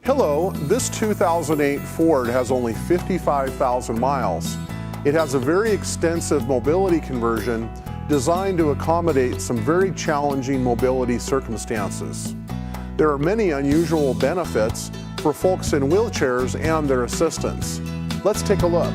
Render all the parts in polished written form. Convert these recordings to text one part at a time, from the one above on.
Hello, this 2008 Ford has only 55,000 miles. It has a very extensive mobility conversion designed to accommodate some very challenging mobility circumstances. There are many unusual benefits for folks in wheelchairs and their assistants. Let's take a look.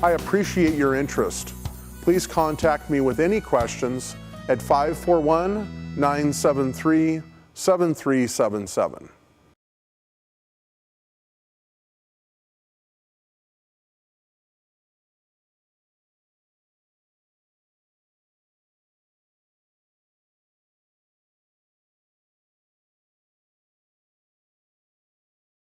I appreciate your interest. Please contact me with any questions at 541-973-7377.